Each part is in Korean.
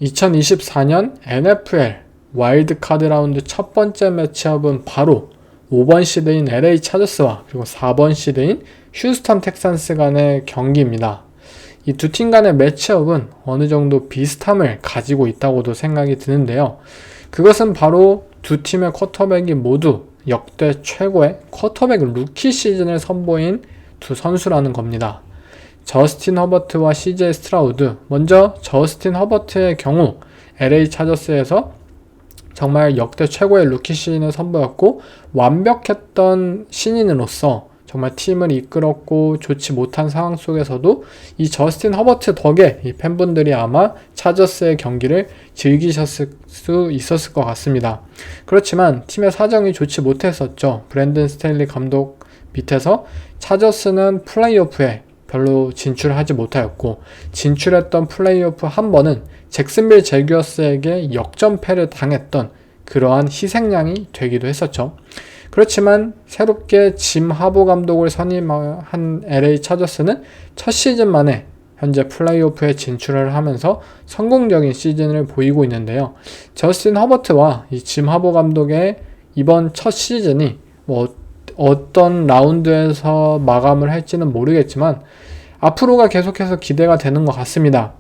2024년 NFL 와일드카드 라운드 첫 번째 매치업은 바로 5번 시드인 LA 차저스와 그리고 4번 시드인 휴스턴 텍산스 간의 경기입니다. 이 두 팀 간의 매치업은 어느 정도 비슷함을 가지고 있다고도 생각이 드는데요. 그것은 바로 두 팀의 쿼터백이 모두 역대 최고의 쿼터백 루키 시즌을 선보인 두 선수라는 겁니다. 저스틴 허버트와 CJ 스트라우드. 먼저 저스틴 허버트의 경우 LA 차저스에서 정말 역대 최고의 루키 시즌을 선보였고 완벽했던 신인으로서 정말 팀을 이끌었고 좋지 못한 상황 속에서도 이 저스틴 허버트 덕에 이 팬분들이 아마 차저스의 경기를 즐기셨을 수 있었을 것 같습니다. 그렇지만 팀의 사정이 좋지 못했었죠. 브랜든 스테일리 감독 밑에서 차저스는 플레이오프에 별로 진출하지 못하였고 진출했던 플레이오프 한 번은 잭슨빌 제규어스에게 역전패를 당했던 그러한 희생양이 되기도 했었죠. 그렇지만 새롭게 짐 하보 감독을 선임한 LA 차저스는 첫 시즌 만에 현재 플레이오프에 진출을 하면서 성공적인 시즌을 보이고 있는데요. 저스틴 허버트와 이 짐 하보 감독의 이번 첫 시즌이 어떤 라운드에서 마감을 할지는 모르겠지만 앞으로가 계속해서 기대가 되는 것 같습니다.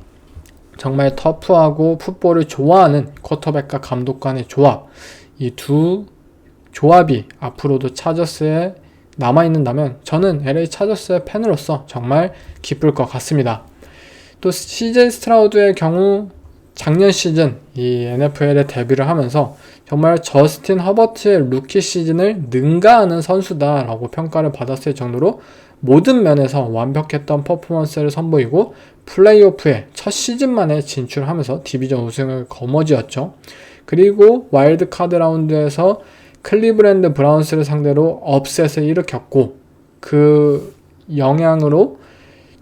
정말 터프하고 풋볼을 좋아하는 쿼터백과 감독 간의 조합, 이 두 조합이 앞으로도 차저스에 남아있는다면 저는 LA 차저스의 팬으로서 정말 기쁠 것 같습니다. 또 CJ 스트라우드의 경우 작년 시즌 이 NFL에 데뷔를 하면서 정말 저스틴 허버트의 루키 시즌을 능가하는 선수다라고 평가를 받았을 정도로 모든 면에서 완벽했던 퍼포먼스를 선보이고 플레이오프에 첫 시즌 만에 진출하면서 디비전 우승을 거머쥐었죠. 그리고 와일드카드 라운드에서 클리브랜드 브라운스를 상대로 업셋을 일으켰고 그 영향으로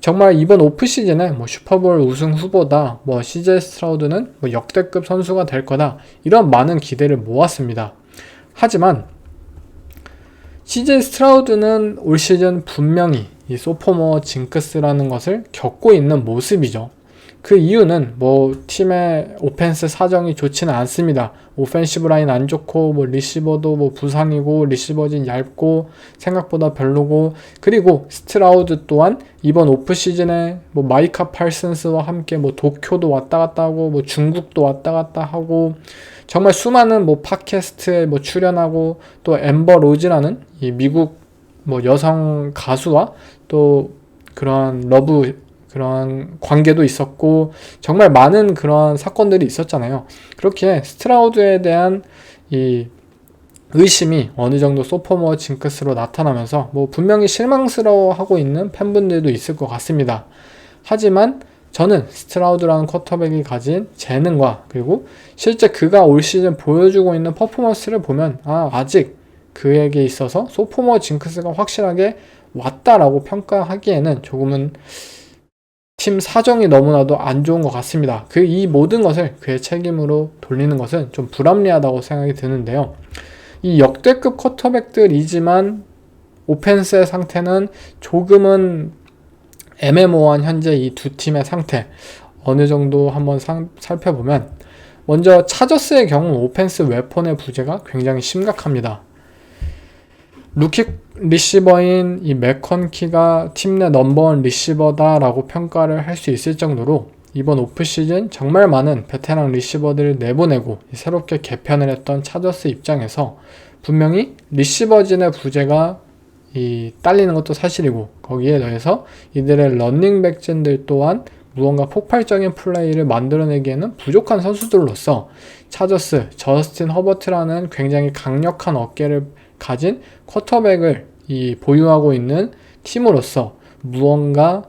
정말 이번 오프시즌에 슈퍼볼 우승 후보다 CJ 스트라우드는 역대급 선수가 될 거다 이런 많은 기대를 모았습니다. 하지만 CJ 스트라우드는 올 시즌 분명히 이 소포머 징크스라는 것을 겪고 있는 모습이죠. 그 이유는 팀의 오펜스 사정이 좋지는 않습니다. 오펜시브 라인 안 좋고 리시버도 부상이고 리시버진 얇고 생각보다 별로고 그리고 스트라우드 또한 이번 오프 시즌에 마이카 팔슨스와 함께 도쿄도 왔다 갔다 하고 중국도 왔다 갔다 하고 정말 수많은 팟캐스트에 출연하고 또 앰버 로즈라는 이 미국 여성 가수와 또 그런 그런 관계도 있었고 정말 많은 그런 사건들이 있었잖아요. 그렇게 스트라우드에 대한 이 의심이 어느 정도 소포머 징크스로 나타나면서 분명히 실망스러워하고 있는 팬분들도 있을 것 같습니다. 하지만 저는 스트라우드라는 쿼터백이 가진 재능과 그리고 실제 그가 올 시즌 보여주고 있는 퍼포먼스를 보면 아직 그에게 있어서 소포머 징크스가 확실하게 왔다라고 평가하기에는 조금은 팀 사정이 너무나도 안 좋은 것 같습니다. 이 모든 것을 그의 책임으로 돌리는 것은 좀 불합리하다고 생각이 드는데요. 이 역대급 쿼터백들이지만 오펜스의 상태는 조금은 애매모호한 현재 이 두 팀의 상태 어느 정도 한번 살펴보면 먼저 차저스의 경우 오펜스 웨폰의 부재가 굉장히 심각합니다. 루키 리시버인 이 맥컨키가 팀 내 넘버원 리시버다라고 평가를 할 수 있을 정도로 이번 오프시즌 정말 많은 베테랑 리시버들을 내보내고 새롭게 개편을 했던 차저스 입장에서 분명히 리시버진의 부재가 딸리는 것도 사실이고 거기에 더해서 이들의 러닝백진들 또한 무언가 폭발적인 플레이를 만들어내기에는 부족한 선수들로서 차저스, 저스틴 허버트라는 굉장히 강력한 어깨를 가진 쿼터백을 보유하고 있는 팀으로서 무언가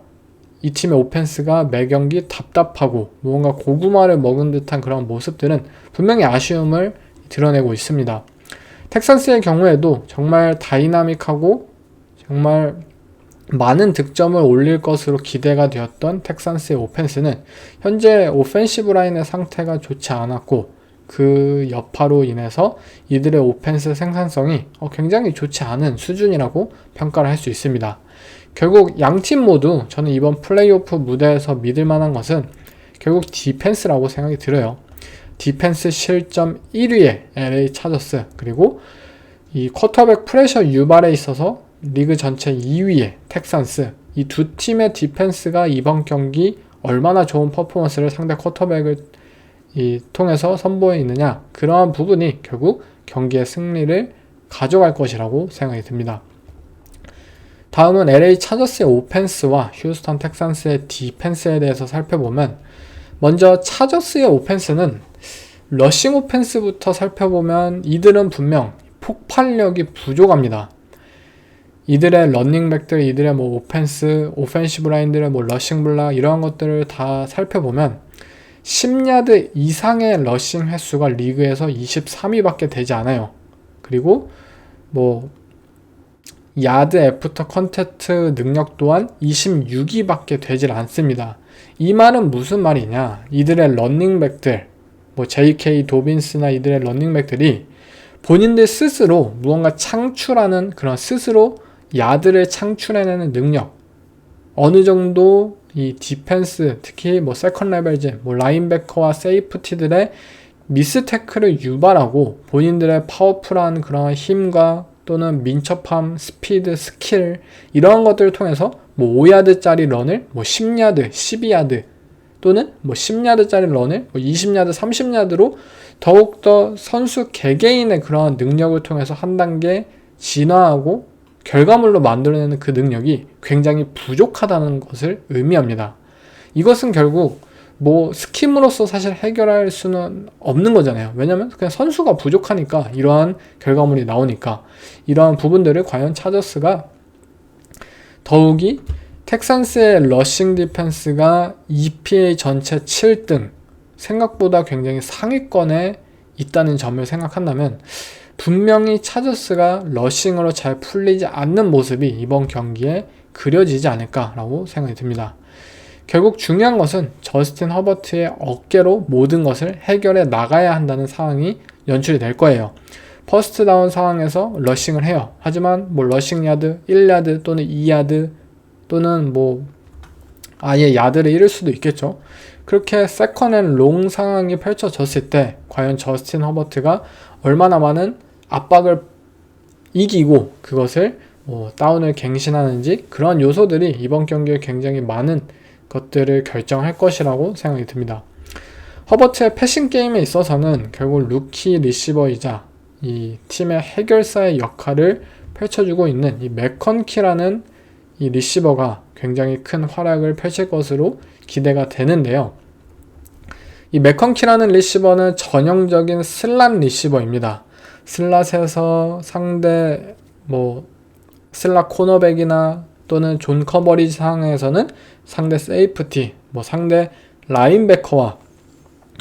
이 팀의 오펜스가 매 경기 답답하고 무언가 고구마를 먹은 듯한 그런 모습들은 분명히 아쉬움을 드러내고 있습니다. 텍산스의 경우에도 정말 다이나믹하고 정말 많은 득점을 올릴 것으로 기대가 되었던 텍산스의 오펜스는 현재 오펜시브 라인의 상태가 좋지 않았고 그 여파로 인해서 이들의 오펜스 생산성이 굉장히 좋지 않은 수준이라고 평가를 할 수 있습니다. 결국 양팀 모두 저는 이번 플레이오프 무대에서 믿을 만한 것은 결국 디펜스라고 생각이 들어요. 디펜스 실점 1위의 LA 차저스, 그리고 이 쿼터백 프레셔 유발에 있어서 리그 전체 2위의 텍산스, 이 두 팀의 디펜스가 이번 경기 얼마나 좋은 퍼포먼스를 상대 쿼터백을 통해서 선보여 있느냐, 그러한 부분이 결국 경기의 승리를 가져갈 것이라고 생각이 듭니다. 다음은 LA 차저스의 오펜스와 휴스턴 텍산스의 디펜스에 대해서 살펴보면, 먼저 차저스의 오펜스는 러싱 오펜스부터 살펴보면 이들은 분명 폭발력이 부족합니다. 이들의 러닝백들, 이들의 오펜스, 오펜시브 라인들의 러싱 블락, 이러한 것들을 다 살펴보면 10야드 이상의 러싱 횟수가 리그에서 23위밖에 되지 않아요. 그리고 야드 애프터 컨택트 능력 또한 26위밖에 되질 않습니다. 이 말은 무슨 말이냐, 이들의 러닝백들, JK 도빈스나 이들의 러닝백들이 본인들 스스로 무언가 창출하는, 그런 스스로 야드를 창출해내는 능력, 어느 정도 이 디펜스, 특히 세컨 레벨즈, 라인베커와 세이프티들의 미스 태클을 유발하고 본인들의 파워풀한 그런 힘과 또는 민첩함, 스피드, 스킬, 이러한 것들을 통해서 5야드짜리 런을 10야드, 12야드 또는 10야드짜리 런을 20야드, 30야드로 더욱더 선수 개개인의 그런 능력을 통해서 한 단계 진화하고 결과물로 만들어내는 그 능력이 굉장히 부족하다는 것을 의미합니다. 이것은 결국 스킴으로서 사실 해결할 수는 없는 거잖아요. 왜냐면 그냥 선수가 부족하니까, 이러한 결과물이 나오니까. 이러한 부분들을 과연 차저스가, 더욱이 텍산스의 러싱 디펜스가 EPA 전체 7등, 생각보다 굉장히 상위권에 있다는 점을 생각한다면 분명히 차저스가 러싱으로 잘 풀리지 않는 모습이 이번 경기에 그려지지 않을까라고 생각이 듭니다. 결국 중요한 것은 저스틴 허버트의 어깨로 모든 것을 해결해 나가야 한다는 상황이 연출이 될 거예요. 퍼스트 다운 상황에서 러싱을 해요. 하지만 러싱 야드 1야드 또는 2야드 또는 아예 야드를 잃을 수도 있겠죠. 그렇게 세컨 앤 롱 상황이 펼쳐졌을 때 과연 저스틴 허버트가 얼마나 많은 압박을 이기고 그것을 다운을 갱신하는지, 그런 요소들이 이번 경기에 굉장히 많은 것들을 결정할 것이라고 생각이 듭니다. 허버트의 패싱 게임에 있어서는 결국 루키 리시버이자 이 팀의 해결사의 역할을 펼쳐주고 있는 이 맥컨키라는 이 리시버가 굉장히 큰 활약을 펼칠 것으로 기대가 되는데요. 이 맥컨키라는 리시버는 전형적인 슬랏 리시버입니다. 슬랏에서 상대 슬랏 코너백이나 또는 존 커버리지 상황에서는 상대 세이프티, 상대 라인베커와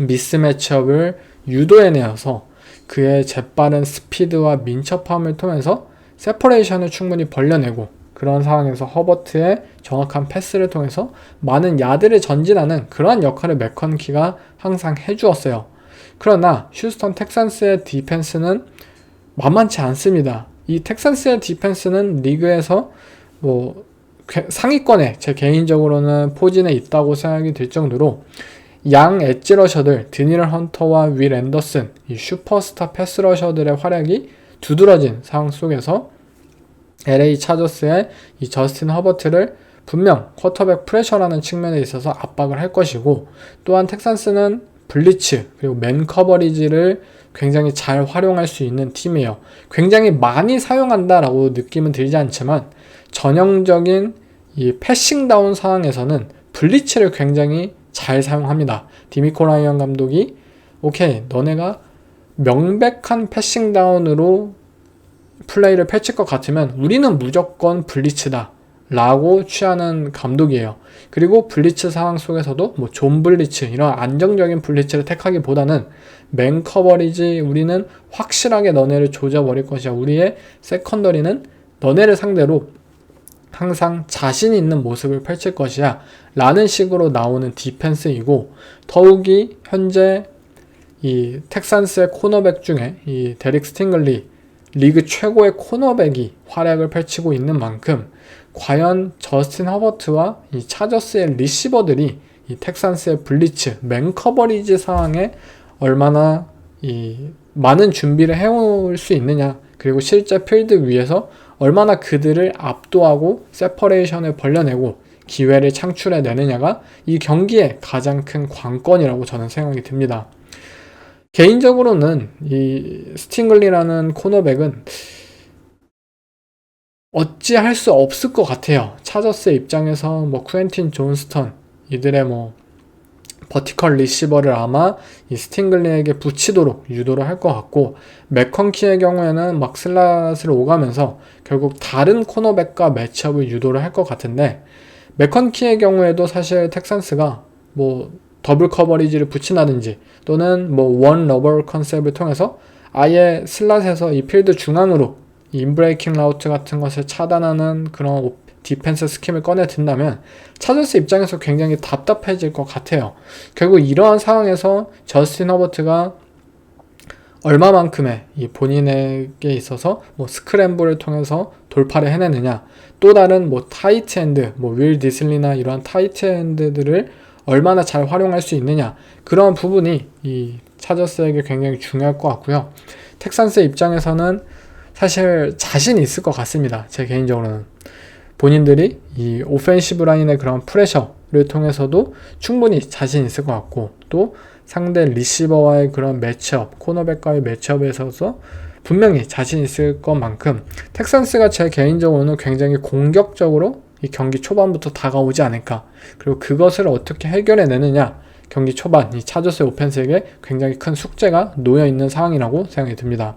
미스 매치업을 유도해내어서 그의 재빠른 스피드와 민첩함을 통해서 세퍼레이션을 충분히 벌려내고, 그런 상황에서 허버트의 정확한 패스를 통해서 많은 야드를 전진하는 그러한 역할을 맥컨키가 항상 해주었어요. 그러나 휴스턴 텍산스의 디펜스는 만만치 않습니다. 이 텍산스의 디펜스는 리그에서 상위권에 제 개인적으로는 포진에 있다고 생각이 들 정도로 양 엣지 러셔들 드니럴 헌터와 윌 앤더슨, 이 슈퍼스타 패스 러셔들의 활약이 두드러진 상황 속에서 LA 차저스의 이 저스틴 허버트를 분명 쿼터백 프레셔라는 측면에 있어서 압박을 할 것이고, 또한 텍산스는 블리츠 그리고 맨 커버리지를 굉장히 잘 활용할 수 있는 팀이에요. 굉장히 많이 사용한다라고 느낌은 들지 않지만 전형적인 이 패싱 다운 상황에서는 블리츠를 굉장히 잘 사용합니다. 디미코 라이언 감독이 오케이, 너네가 명백한 패싱 다운으로 플레이를 펼칠 것 같으면 우리는 무조건 블리츠다 라고 취하는 감독이에요. 그리고 블리츠 상황 속에서도 존 블리츠, 이런 안정적인 블리츠를 택하기보다는 맨 커버리지, 우리는 확실하게 너네를 조져버릴 것이야, 우리의 세컨더리는 너네를 상대로 항상 자신 있는 모습을 펼칠 것이야 라는 식으로 나오는 디펜스이고, 더욱이 현재 이 텍산스의 코너백 중에 이 데릭 스팅글리, 리그 최고의 코너백이 활약을 펼치고 있는 만큼 과연 저스틴 허버트와 이 차저스의 리시버들이 이 텍산스의 블리츠, 맨 커버리지 상황에 얼마나 이 많은 준비를 해올 수 있느냐, 그리고 실제 필드 위에서 얼마나 그들을 압도하고 세퍼레이션을 벌려내고 기회를 창출해내느냐가 이 경기의 가장 큰 관건이라고 저는 생각이 듭니다. 개인적으로는 이 스팅글리라는 코너백은 어찌할 수 없을 것 같아요. 차저스의 입장에서 뭐 쿠엔틴 존스턴 이들의 뭐 버티컬 리시버를 아마 이 스팅글리에게 붙이도록 유도를 할 것 같고, 맥컨키의 경우에는 막 슬롯을 오가면서 결국 다른 코너백과 매치업을 유도를 할 것 같은데, 맥컨키의 경우에도 사실 텍산스가 뭐 더블 커버리지를 붙인다든지 또는 뭐 원 러버 컨셉을 통해서 아예 슬롯에서 이 필드 중앙으로 인브레이킹 라우트 같은 것을 차단하는 그런 디펜스 스킴을 꺼내 든다면 차저스 입장에서 굉장히 답답해질 것 같아요. 결국 이러한 상황에서 저스틴 허버트가 얼마만큼의 이 본인에게 있어서 뭐 스크램블을 통해서 돌파를 해내느냐, 또 다른 뭐 타이트 엔드, 뭐 윌 디슬리나 이러한 타이트 엔드들을 얼마나 잘 활용할 수 있느냐, 그런 부분이 이 차저스에게 굉장히 중요할 것 같고요. 텍산스의 입장에서는 사실 자신이 있을 것 같습니다. 제 개인적으로는 본인들이 이 오펜시브 라인의 그런 프레셔를 통해서도 충분히 자신 있을 것 같고, 또 상대 리시버와의 그런 매치업, 코너백과의 매치업에 있어서 분명히 자신 있을 것만큼 텍산스가 제 개인적으로는 굉장히 공격적으로 이 경기 초반부터 다가오지 않을까, 그리고 그것을 어떻게 해결해내느냐, 경기 초반 이 차저스의 오펜스에게 굉장히 큰 숙제가 놓여있는 상황이라고 생각이 듭니다.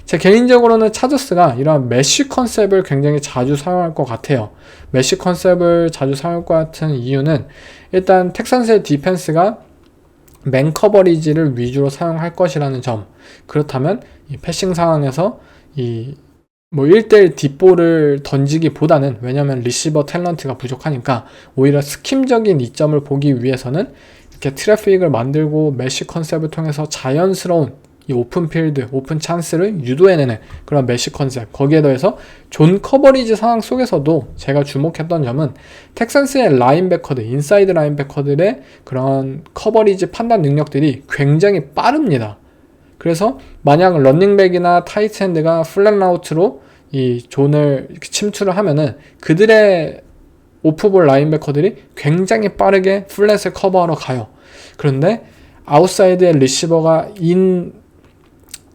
제 개인적으로는 차저스가 이런 메쉬 컨셉을 굉장히 자주 사용할 것 같아요. 메쉬 컨셉을 자주 사용할 것 같은 이유는 일단 텍산스의 디펜스가 맨 커버리지를 위주로 사용할 것이라는 점, 그렇다면 이 패싱 상황에서 이 뭐 1대1 뒷볼을 던지기보다는, 왜냐면 리시버 탤런트가 부족하니까 오히려 스킴적인 이점을 보기 위해서는 이렇게 트래픽을 만들고 메쉬 컨셉을 통해서 자연스러운 이 오픈 필드, 오픈 찬스를 유도해내는 그런 메쉬 컨셉, 거기에 더해서 존 커버리지 상황 속에서도 제가 주목했던 점은 텍산스의 라인베커들, 인사이드 라인베커들의 그런 커버리지 판단 능력들이 굉장히 빠릅니다. 그래서 만약 런닝백이나 타이트핸드가 플랫 라우트로 이 존을 침투를 하면은 그들의 오프볼 라인베커들이 굉장히 빠르게 플랫을 커버하러 가요. 그런데 아웃사이드의 리시버가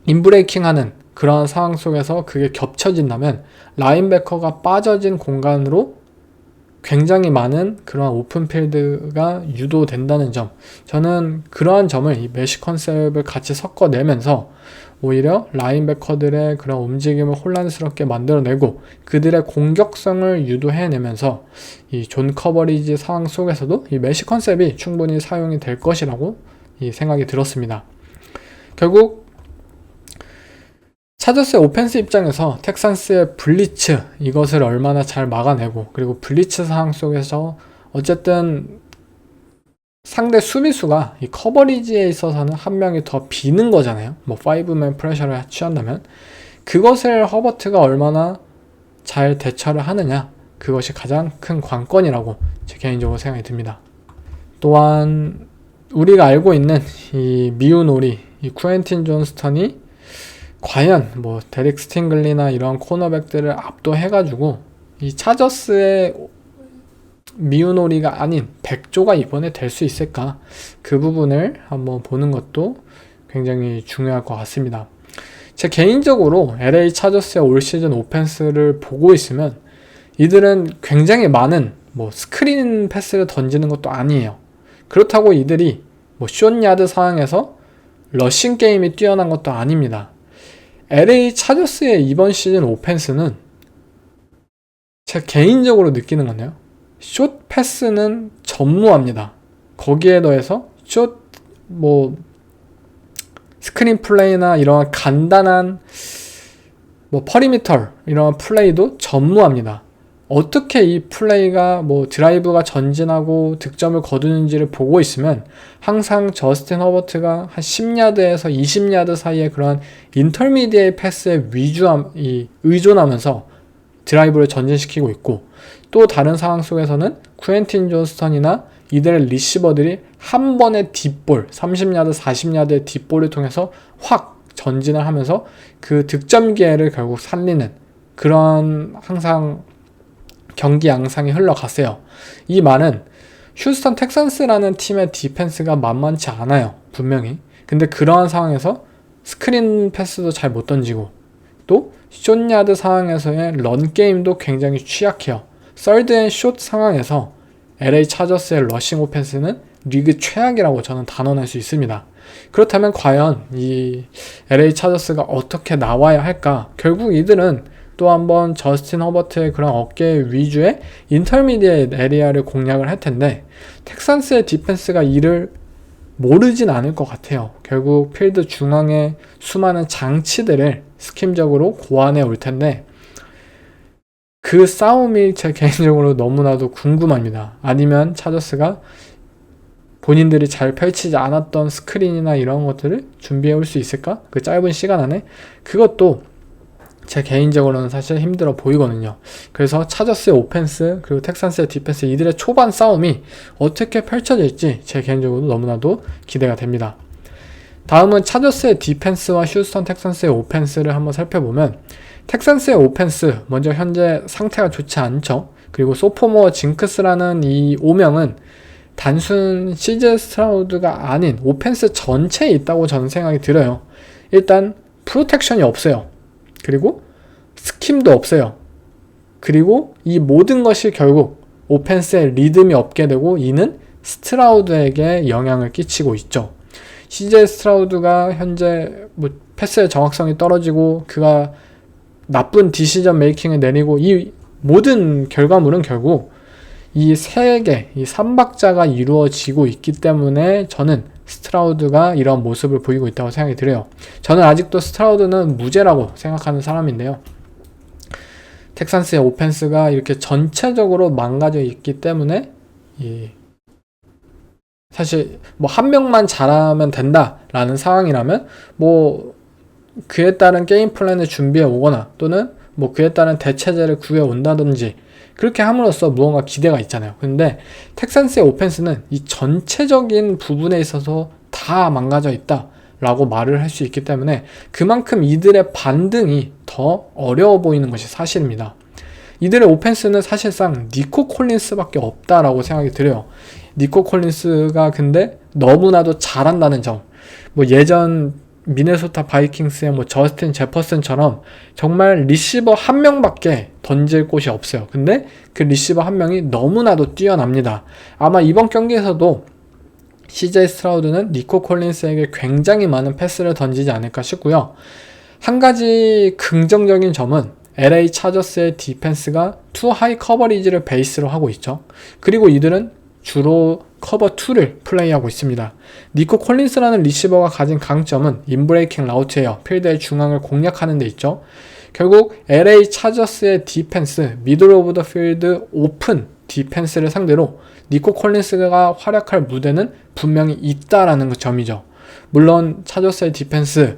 인브레이킹하는 그러한 상황 속에서 그게 겹쳐진다면 라인베커가 빠져진 공간으로 굉장히 많은 그런 오픈필드가 유도된다는 점, 저는 그러한 점을 이 메쉬 컨셉을 같이 섞어내면서 오히려 라인베커들의 그런 움직임을 혼란스럽게 만들어내고 그들의 공격성을 유도해내면서 이 존 커버리지 상황 속에서도 이 메쉬 컨셉이 충분히 사용이 될 것이라고 이 생각이 들었습니다. 결국 차저스의 오펜스 입장에서 텍산스의 블리츠, 이것을 얼마나 잘 막아내고, 그리고 블리츠 상황 속에서 어쨌든 상대 수비수가 이 커버리지에 있어서는 한 명이 더 비는 거잖아요. 뭐 5맨 프레셔를 취한다면 그것을 허버트가 얼마나 잘 대처를 하느냐, 그것이 가장 큰 관건이라고 제 개인적으로 생각이 듭니다. 또한 우리가 알고 있는 이 미운 오리, 이 쿠엔틴 존스턴이 과연 뭐 데릭 스팅글리나 이런 코너백들을 압도해가지고 이 차저스의 미운 오리가 아닌 백조가 이번에 될 수 있을까, 그 부분을 한번 보는 것도 굉장히 중요할 것 같습니다. 제 개인적으로 LA 차저스의 올 시즌 오펜스를 보고 있으면 이들은 굉장히 많은 뭐 스크린 패스를 던지는 것도 아니에요. 그렇다고 이들이 뭐 숏야드 상황에서 러싱 게임이 뛰어난 것도 아닙니다. LA 차저스의 이번 시즌 오펜스는 제가 개인적으로 느끼는 건데요, 숏 패스는 전무합니다. 거기에 더해서 뭐 스크린 플레이나 이런 간단한 뭐 퍼리미터 이런 플레이도 전무합니다. 어떻게 이 플레이가 뭐 드라이브가 전진하고 득점을 거두는지를 보고 있으면 항상 저스틴 허버트가 한 10야드에서 20야드 사이에 그런 인터미디에이트 패스에 의존하면서 드라이브를 전진시키고 있고, 또 다른 상황 속에서는 쿠엔틴 존스턴이나 이들의 리시버들이 한 번의 딥볼, 30야드, 40야드의 딥볼을 통해서 확 전진을 하면서 그 득점 기회를 결국 살리는 그런 항상 경기 양상이 흘러갔어요. 이 말은 휴스턴 텍산스라는 팀의 디펜스가 만만치 않아요. 분명히. 근데 그러한 상황에서 스크린 패스도 잘 못 던지고 또 숏야드 상황에서의 런 게임도 굉장히 취약해요. 서드 앤 숏 상황에서 LA 차저스의 러싱 오펜스는 리그 최악이라고 저는 단언할 수 있습니다. 그렇다면 과연 이 LA 차저스가 어떻게 나와야 할까? 결국 이들은 또 한번 저스틴 허버트의 그런 어깨 위주의 인터미디에이트 에리아를 공략을 할 텐데 텍산스의 디펜스가 이를 모르진 않을 것 같아요. 결국 필드 중앙의 수많은 장치들을 스킴적으로 고안해 올 텐데 그 싸움이 제 개인적으로 너무나도 궁금합니다. 아니면 차저스가 본인들이 잘 펼치지 않았던 스크린이나 이런 것들을 준비해 올 수 있을까? 그 짧은 시간 안에 그것도 제 개인적으로는 사실 힘들어 보이거든요. 그래서 차저스의 오펜스 그리고 텍산스의 디펜스 이들의 초반 싸움이 어떻게 펼쳐질지 제 개인적으로 너무나도 기대가 됩니다. 다음은 차저스의 디펜스와 휴스턴 텍산스의 오펜스를 한번 살펴보면 텍산스의 오펜스 먼저 현재 상태가 좋지 않죠. 그리고 소포모어 징크스라는 이 오명은 단순 CJ 스트라우드가 아닌 오펜스 전체에 있다고 저는 생각이 들어요. 일단 프로텍션이 없어요. 그리고 스킴도 없어요. 그리고 이 모든 것이 결국 오펜스의 리듬이 없게 되고 이는 스트라우드에게 영향을 끼치고 있죠. CJ 스트라우드가 현재 뭐 패스의 정확성이 떨어지고 그가 나쁜 디시전 메이킹을 내리고 이 모든 결과물은 결국 이 세 개, 이 3박자가 이루어지고 있기 때문에 저는 스트라우드가 이런 모습을 보이고 있다고 생각이 들어요. 저는 아직도 스트라우드는 무죄라고 생각하는 사람인데요. 텍산스의 오펜스가 이렇게 전체적으로 망가져 있기 때문에 사실 뭐 한 명만 잘하면 된다라는 상황이라면 뭐 그에 따른 게임 플랜을 준비해 오거나 또는 뭐 그에 따른 대체제를 구해 온다든지 그렇게 함으로써 무언가 기대가 있잖아요. 근데 텍산스의 오펜스는 이 전체적인 부분에 있어서 다 망가져 있다 라고 말을 할 수 있기 때문에 그만큼 이들의 반등이 더 어려워 보이는 것이 사실입니다. 이들의 오펜스는 사실상 니코 콜린스밖에 없다라고 생각이 들어요. 니코 콜린스가 근데 너무나도 잘한다는 점, 뭐 예전 미네소타 바이킹스의 뭐 저스틴 제퍼슨처럼 정말 리시버 한 명밖에 던질 곳이 없어요. 근데 그 리시버 한 명이 너무나도 뛰어납니다. 아마 이번 경기에서도 CJ 스트라우드는 니코 콜린스에게 굉장히 많은 패스를 던지지 않을까 싶고요. 한 가지 긍정적인 점은 LA 차저스의 디펜스가 투 하이 커버리지를 베이스로 하고 있죠. 그리고 이들은 주로 커버 2를 플레이하고 있습니다. 니코 콜린스라는 리시버가 가진 강점은 인브레이킹 라우트예요. 필드의 중앙을 공략하는 데 있죠. 결국 LA 차저스의 디펜스, 미들 오브 더 필드 오픈 디펜스를 상대로 니코 콜린스가 활약할 무대는 분명히 있다라는 점이죠. 물론 차저스의 디펜스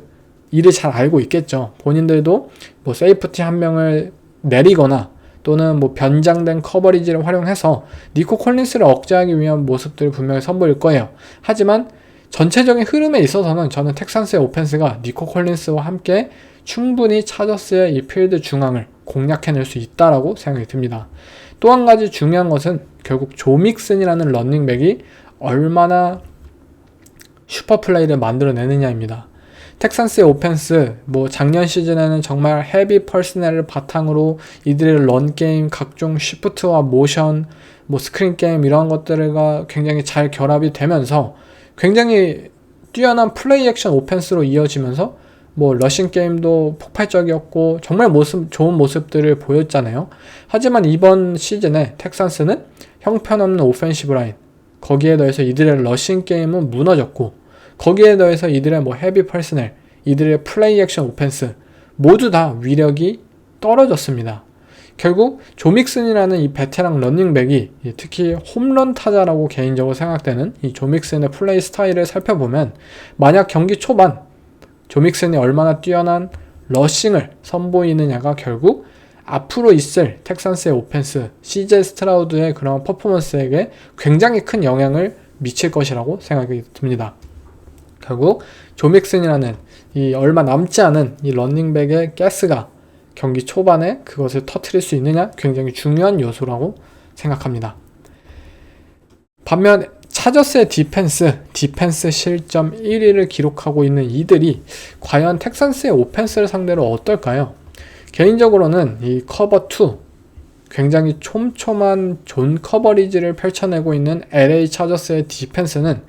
이를 잘 알고 있겠죠. 본인들도 뭐 세이프티 한 명을 내리거나 또는 뭐 변장된 커버리지를 활용해서 니코 콜린스를 억제하기 위한 모습들을 분명히 선보일 거예요. 하지만 전체적인 흐름에 있어서는 저는 텍산스의 오펜스가 니코 콜린스와 함께 충분히 차저스의 이 필드 중앙을 공략해낼 수 있다라고 생각이 듭니다. 또 한 가지 중요한 것은 결국 조 믹슨이라는 런닝백이 얼마나 슈퍼플레이를 만들어내느냐입니다. 텍산스의 오펜스, 뭐 작년 시즌에는 정말 헤비 퍼스널을 바탕으로 이들의 런게임, 각종 쉬프트와 모션, 뭐 스크린 게임 이런 것들과 굉장히 잘 결합이 되면서 굉장히 뛰어난 플레이 액션 오펜스로 이어지면서 뭐 러싱 게임도 폭발적이었고 정말 좋은 모습들을 보였잖아요. 하지만 이번 시즌에 텍산스는 형편없는 오펜시브 라인, 거기에 더해서 이들의 러싱 게임은 무너졌고 거기에 더해서 이들의 뭐 헤비 퍼스널, 이들의 플레이 액션 오펜스 모두 다 위력이 떨어졌습니다. 결국 조 믹슨이라는 이 베테랑 런닝백이 특히 홈런 타자라고 개인적으로 생각되는 이 조 믹슨의 플레이 스타일을 살펴보면 만약 경기 초반 조 믹슨이 얼마나 뛰어난 러싱을 선보이느냐가 결국 앞으로 있을 텍산스의 오펜스, CJ 스트라우드의 그런 퍼포먼스에게 굉장히 큰 영향을 미칠 것이라고 생각이 듭니다. 결국 조 믹슨이라는 이 얼마 남지 않은 이 런닝백의 가스가 경기 초반에 그것을 터트릴 수 있느냐 굉장히 중요한 요소라고 생각합니다. 반면 차저스의 디펜스 실점 1위를 기록하고 있는 이들이 과연 텍산스의 오펜스를 상대로 어떨까요? 개인적으로는 이 커버 2 굉장히 촘촘한 존 커버리지를 펼쳐내고 있는 LA 차저스의 디펜스는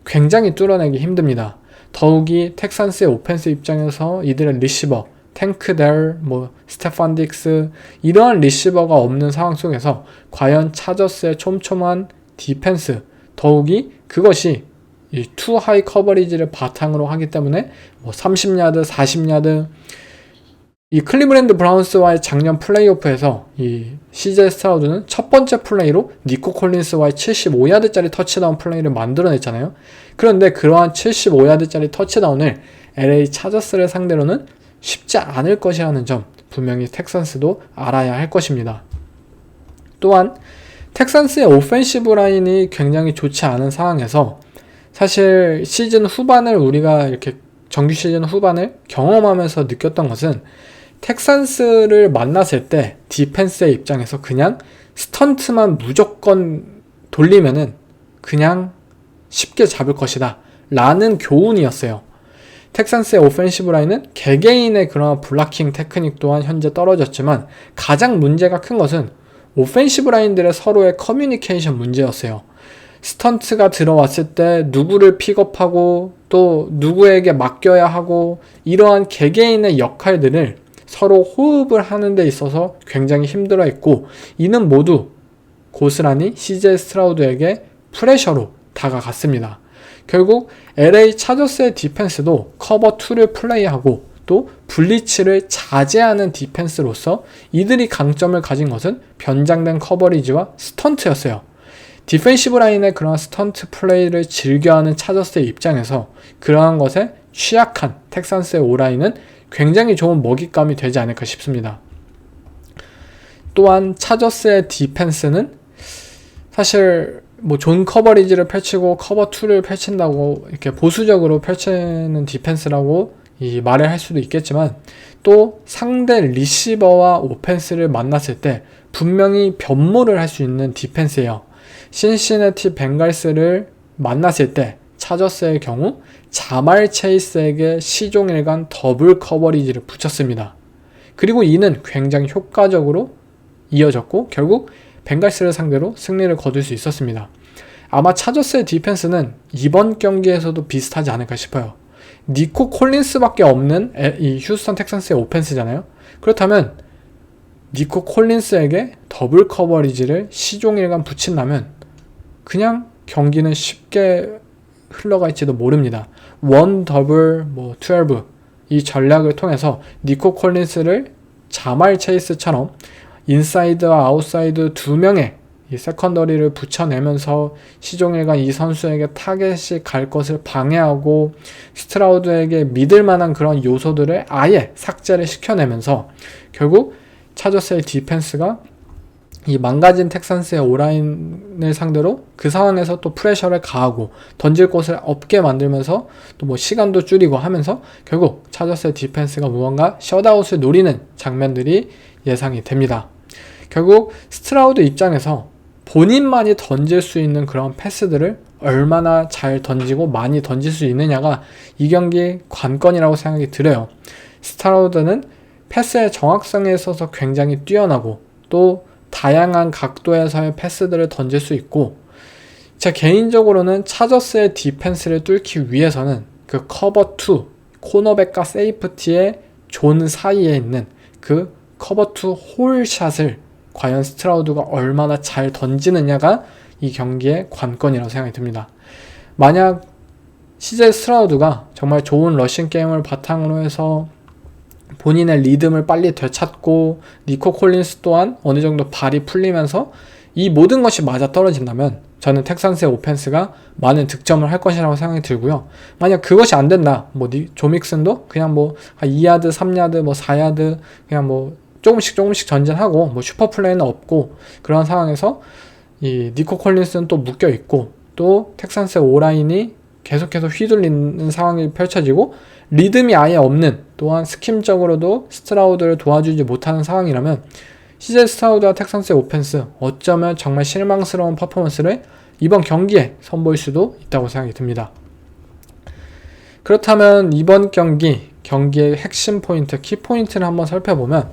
굉장히 뚫어내기 힘듭니다. 더욱이 텍산스의 오펜스 입장에서 이들의 리시버 탱크 델, 스테판 딕스 이러한 리시버가 없는 상황 속에서 과연 차저스의 촘촘한 디펜스 더욱이 그것이 이 투 하이 커버리지를 바탕으로 하기 때문에 30야드, 40야드 이 클리브랜드 브라운스와의 작년 플레이오프에서 이 CJ 스트라우드는 첫 번째 플레이로 니코 콜린스와의 75야드짜리 터치다운 플레이를 만들어냈잖아요. 그런데 그러한 75야드짜리 터치다운을 LA 차저스를 상대로는 쉽지 않을 것이라는 점 분명히 텍산스도 알아야 할 것입니다. 또한 텍산스의 오펜시브 라인이 굉장히 좋지 않은 상황에서 사실 시즌 후반을 우리가 이렇게 정규 시즌 후반을 경험하면서 느꼈던 것은 텍산스를 만났을 때 디펜스의 입장에서 그냥 스턴트만 무조건 돌리면은 그냥 쉽게 잡을 것이다 라는 교훈이었어요. 텍산스의 오펜시브 라인은 개개인의 그런 블락킹 테크닉 또한 현재 떨어졌지만 가장 문제가 큰 것은 오펜시브 라인들의 서로의 커뮤니케이션 문제였어요. 스턴트가 들어왔을 때 누구를 픽업하고 또 누구에게 맡겨야 하고 이러한 개개인의 역할들을 서로 호흡을 하는 데 있어서 굉장히 힘들어했고 이는 모두 고스란히 CJ 스트라우드에게 프레셔로 다가갔습니다. 결국 LA 차저스의 디펜스도 커버 2를 플레이하고 또 블리츠를 자제하는 디펜스로서 이들이 강점을 가진 것은 변장된 커버리지와 스턴트였어요. 디펜시브 라인의 그런 스턴트 플레이를 즐겨하는 차저스의 입장에서 그러한 것에 취약한 텍산스의 오라인은 굉장히 좋은 먹잇감이 되지 않을까 싶습니다. 또한 차저스의 디펜스는 사실 존 커버리지를 펼치고 커버 2를 펼친다고 이렇게 보수적으로 펼치는 디펜스라고 말을 할 수도 있겠지만 또 상대 리시버와 오펜스를 만났을 때 분명히 변모를 할 수 있는 디펜스예요. 신시내티 벵갈스를 만났을 때 차저스의 경우 자말 체이스에게 시종일관 더블 커버리지를 붙였습니다. 그리고 이는 굉장히 효과적으로 이어졌고 결국 벵갈스를 상대로 승리를 거둘 수 있었습니다. 아마 차저스의 디펜스는 이번 경기에서도 비슷하지 않을까 싶어요. 니코 콜린스밖에 없는 이 휴스턴 텍산스의 오펜스잖아요. 그렇다면 니코 콜린스에게 더블 커버리지를 시종일관 붙인다면 그냥 경기는 쉽게 흘러갈지도 모릅니다. 원 더블 12 이 전략을 통해서 니코 콜린스를 자말 체이스처럼 인사이드와 아웃사이드 두 명의 이 세컨더리를 붙여내면서 시종일관 이 선수에게 타겟이 갈 것을 방해하고 스트라우드에게 믿을 만한 그런 요소들을 아예 삭제를 시켜내면서 결국 차저스의 디펜스가 이 망가진 텍산스의 오라인을 상대로 그 상황에서 또 프레셔를 가하고 던질 곳을 없게 만들면서 또 시간도 줄이고 하면서 결국 차저스의 디펜스가 무언가 셧아웃을 노리는 장면들이 예상이 됩니다. 결국 스트라우드 입장에서 본인만이 던질 수 있는 그런 패스들을 얼마나 잘 던지고 많이 던질 수 있느냐가 이 경기의 관건이라고 생각이 들어요. 스트라우드는 패스의 정확성에 있어서 굉장히 뛰어나고 또 다양한 각도에서의 패스들을 던질 수 있고 제 개인적으로는 차저스의 디펜스를 뚫기 위해서는 그 커버 2 코너백과 세이프티의 존 사이에 있는 그 커버 2 홀샷을 과연 스트라우드가 얼마나 잘 던지느냐가 이 경기의 관건이라고 생각이 듭니다. 만약 CJ 스트라우드가 정말 좋은 러싱 게임을 바탕으로 해서 본인의 리듬을 빨리 되찾고 니코 콜린스 또한 어느 정도 발이 풀리면서 이 모든 것이 맞아 떨어진다면 저는 텍산스의 오펜스가 많은 득점을 할 것이라고 생각이 들고요. 만약 그것이 안 된다. 조 믹슨도 그냥 2야드, 3야드, 4야드 그냥 조금씩 전진하고 뭐 슈퍼플레이는 없고 그런 상황에서 이 니코 콜린스는 또 묶여 있고 또 텍산스의 오라인이 계속해서 휘둘리는 상황이 펼쳐지고 리듬이 아예 없는, 또한 스킴적으로도 스트라우드를 도와주지 못하는 상황이라면 CJ 스트라우드와 텍산스의 오펜스, 어쩌면 정말 실망스러운 퍼포먼스를 이번 경기에 선보일 수도 있다고 생각이 듭니다. 그렇다면 이번 경기의 핵심 포인트, 키포인트를 한번 살펴보면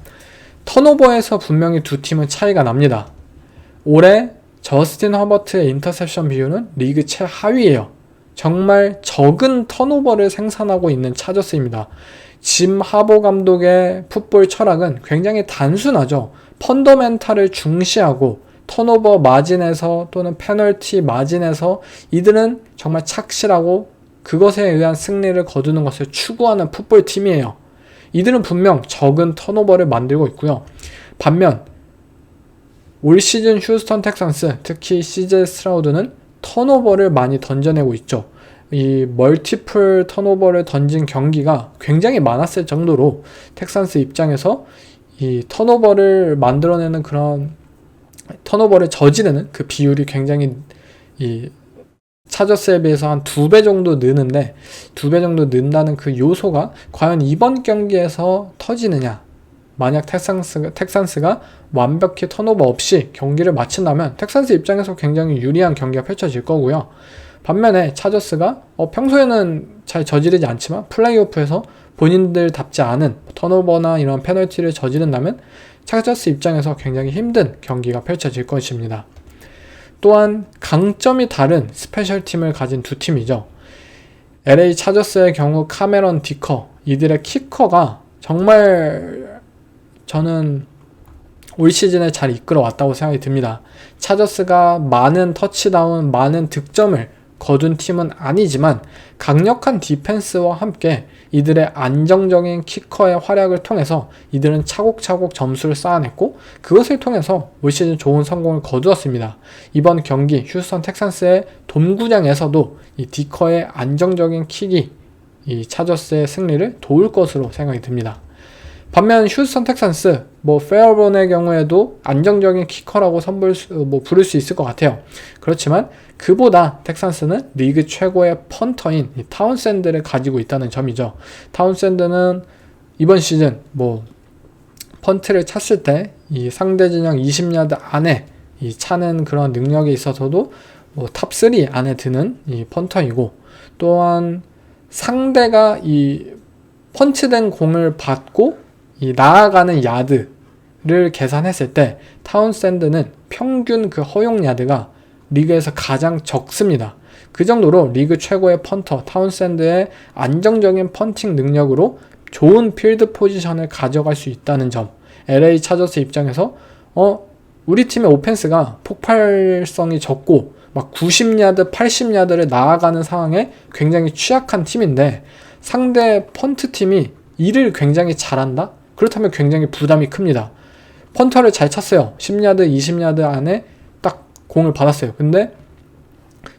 턴오버에서 분명히 두 팀은 차이가 납니다. 올해 저스틴 허버트의 인터셉션 비율은 리그 최하위예요. 정말 적은 턴오버를 생산하고 있는 차저스입니다. 짐 하보 감독의 풋볼 철학은 굉장히 단순하죠. 펀더멘탈을 중시하고 턴오버 마진에서 또는 페널티 마진에서 이들은 정말 착실하고 그것에 의한 승리를 거두는 것을 추구하는 풋볼 팀이에요. 이들은 분명 적은 턴오버를 만들고 있고요. 반면 올 시즌 휴스턴 텍산스, 특히 CJ 스트라우드는 턴오버를 많이 던져내고 있죠. 이 멀티플 턴오버를 던진 경기가 굉장히 많았을 정도로 텍산스 입장에서 이 턴오버를 만들어내는 그런 턴오버를 저지르는 그 비율이 굉장히 이 차저스에 비해서 한 2배 정도 느는데 2배 정도 는다는 그 요소가 과연 이번 경기에서 터지느냐. 만약 텍산스가 완벽히 턴오버 없이 경기를 마친다면 텍산스 입장에서 굉장히 유리한 경기가 펼쳐질 거고요. 반면에 차저스가 평소에는 잘 저지르지 않지만 플레이오프에서 본인들답지 않은 턴오버나 이런 페널티를 저지른다면 차저스 입장에서 굉장히 힘든 경기가 펼쳐질 것입니다. 또한 강점이 다른 스페셜팀을 가진 두 팀이죠. LA 차저스의 경우 카메런 디커, 이들의 키커가 정말 저는 올 시즌에 잘 이끌어 왔다고 생각이 듭니다. 차저스가 많은 터치다운, 많은 득점을 거둔 팀은 아니지만 강력한 디펜스와 함께 이들의 안정적인 키커의 활약을 통해서 이들은 차곡차곡 점수를 쌓아냈고 그것을 통해서 올 시즌 좋은 성공을 거두었습니다. 이번 경기 휴스턴 텍산스의 돔구장에서도 이 디커의 안정적인 킥이 이 차저스의 승리를 도울 것으로 생각이 듭니다. 반면 휴스턴 텍산스, 페어본의 경우에도 안정적인 키커라고 부를 수 있을 것 같아요. 그렇지만 그보다 텍산스는 리그 최고의 펀터인 이 타운샌드를 가지고 있다는 점이죠. 타운샌드는 이번 시즌 펀트를 찼을 때 이 상대 진영 20야드 안에 이 차는 그런 능력에 있어서도 탑3 안에 드는 이 펀터이고, 또한 상대가 이 펀치된 공을 받고 이 나아가는 야드를 계산했을 때 타운샌드는 평균 그 허용 야드가 리그에서 가장 적습니다. 그 정도로 리그 최고의 펀터 타운샌드의 안정적인 펀팅 능력으로 좋은 필드 포지션을 가져갈 수 있다는 점, LA 차저스 입장에서 우리 팀의 오펜스가 폭발성이 적고 막 90야드, 80야드를 나아가는 상황에 굉장히 취약한 팀인데 상대 펀트 팀이 이를 굉장히 잘한다? 그렇다면 굉장히 부담이 큽니다. 펀터를 잘 찼어요. 10야드, 20야드 안에 딱 공을 받았어요. 근데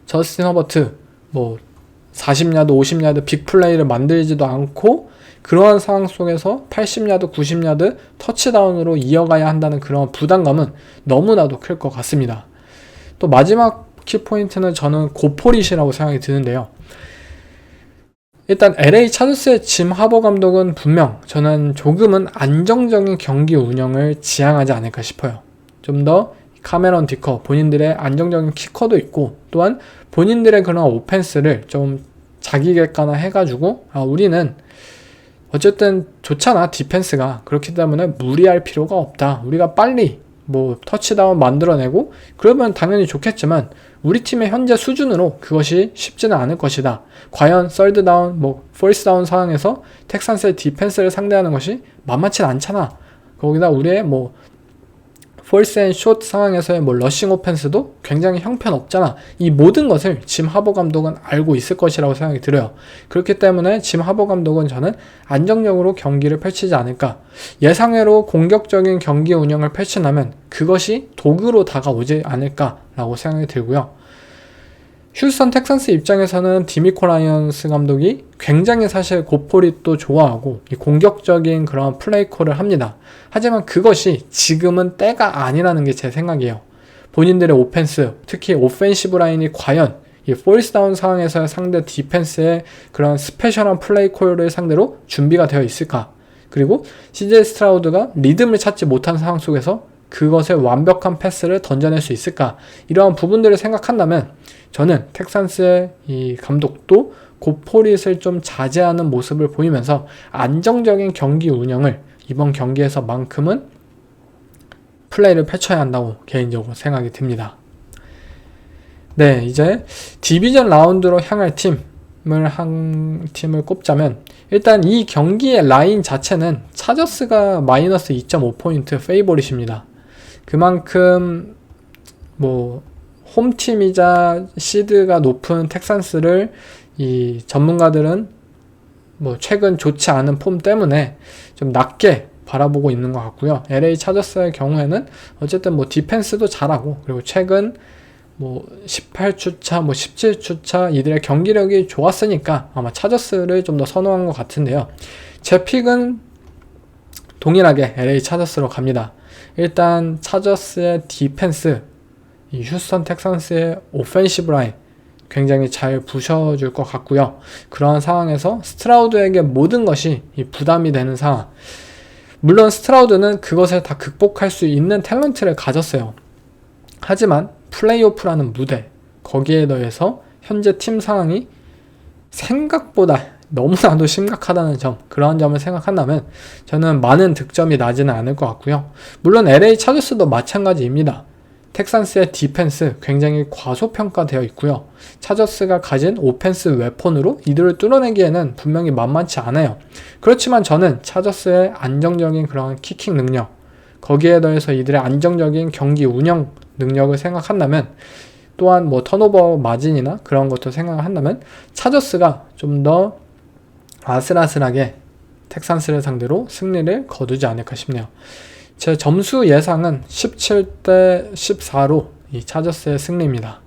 저스틴 허버트 40야드, 50야드 빅플레이를 만들지도 않고 그러한 상황 속에서 80야드, 90야드 터치다운으로 이어가야 한다는 그런 부담감은 너무나도 클 것 같습니다. 또 마지막 키포인트는 저는 고포릿이라고 생각이 드는데요. 일단 LA 차저스의 짐 하버 감독은 분명 저는 조금은 안정적인 경기 운영을 지향하지 않을까 싶어요. 좀 더 카메런 디커, 본인들의 안정적인 키커도 있고 또한 본인들의 그런 오펜스를 좀 자기 객관화 해가지고 우리는 어쨌든 좋잖아 디펜스가, 그렇기 때문에 무리할 필요가 없다. 우리가 빨리 터치다운 만들어내고 그러면 당연히 좋겠지만 우리 팀의 현재 수준으로 그것이 쉽지는 않을 것이다. 과연 썰드다운, 포리스다운 상황에서 텍산스의 디펜스를 상대하는 것이 만만치 않잖아. 거기다 우리의 폴스 앤 숏 상황에서의 러싱 오펜스도 굉장히 형편없잖아. 이 모든 것을 짐 하버 감독은 알고 있을 것이라고 생각이 들어요. 그렇기 때문에 짐 하버 감독은 저는 안정적으로 경기를 펼치지 않을까. 예상외로 공격적인 경기 운영을 펼친다면 그것이 도구로 다가오지 않을까라고 생각이 들고요. 휴스턴 텍산스 입장에서는 디미코 라이언스 감독이 굉장히 사실 고포릿도 좋아하고 이 공격적인 그런 플레이콜을 합니다. 하지만 그것이 지금은 때가 아니라는 게 제 생각이에요. 본인들의 오펜스, 특히 오펜시브 라인이 과연 이 포리스 다운 상황에서의 상대 디펜스의 그런 스페셜한 플레이콜을 상대로 준비가 되어 있을까? 그리고 CJ 스트라우드가 리듬을 찾지 못한 상황 속에서 그것에 완벽한 패스를 던져낼 수 있을까? 이러한 부분들을 생각한다면 저는 텍산스의 이 감독도 고포릿을 좀 자제하는 모습을 보이면서 안정적인 경기 운영을 이번 경기에서만큼은 플레이를 펼쳐야 한다고 개인적으로 생각이 듭니다. 네, 이제 디비전 라운드로 향할 한 팀을 꼽자면 일단 이 경기의 라인 자체는 차저스가 마이너스 2.5포인트 페이보릿입니다. 그만큼 홈팀이자 시드가 높은 텍산스를 이 전문가들은 최근 좋지 않은 폼 때문에 좀 낮게 바라보고 있는 것 같고요. LA 차저스의 경우에는 어쨌든 디펜스도 잘하고 그리고 최근 18주차, 17주차 이들의 경기력이 좋았으니까 아마 차저스를 좀 더 선호한 것 같은데요. 제 픽은 동일하게 LA 차저스로 갑니다. 일단 차저스의 디펜스, 이 휴스턴 텍산스의 오펜시브 라인 굉장히 잘 부셔줄 것 같고요. 그러한 상황에서 스트라우드에게 모든 것이 부담이 되는 상황. 물론 스트라우드는 그것을 다 극복할 수 있는 탤런트를 가졌어요. 하지만 플레이오프라는 무대, 거기에 더해서 현재 팀 상황이 생각보다 너무나도 심각하다는 점, 그러한 점을 생각한다면 저는 많은 득점이 나지는 않을 것 같고요. 물론 LA 차저스도 마찬가지입니다. 텍산스의 디펜스 굉장히 과소평가되어 있고요. 차저스가 가진 오펜스 웨폰으로 이들을 뚫어내기에는 분명히 만만치 않아요. 그렇지만 저는 차저스의 안정적인 그런 키킹 능력, 거기에 더해서 이들의 안정적인 경기 운영 능력을 생각한다면, 또한 턴오버 마진이나 그런 것도 생각한다면 차저스가 좀 더 아슬아슬하게 텍산스를 상대로 승리를 거두지 않을까 싶네요. 제 점수 예상은 17대 14로 이 차저스의 승리입니다.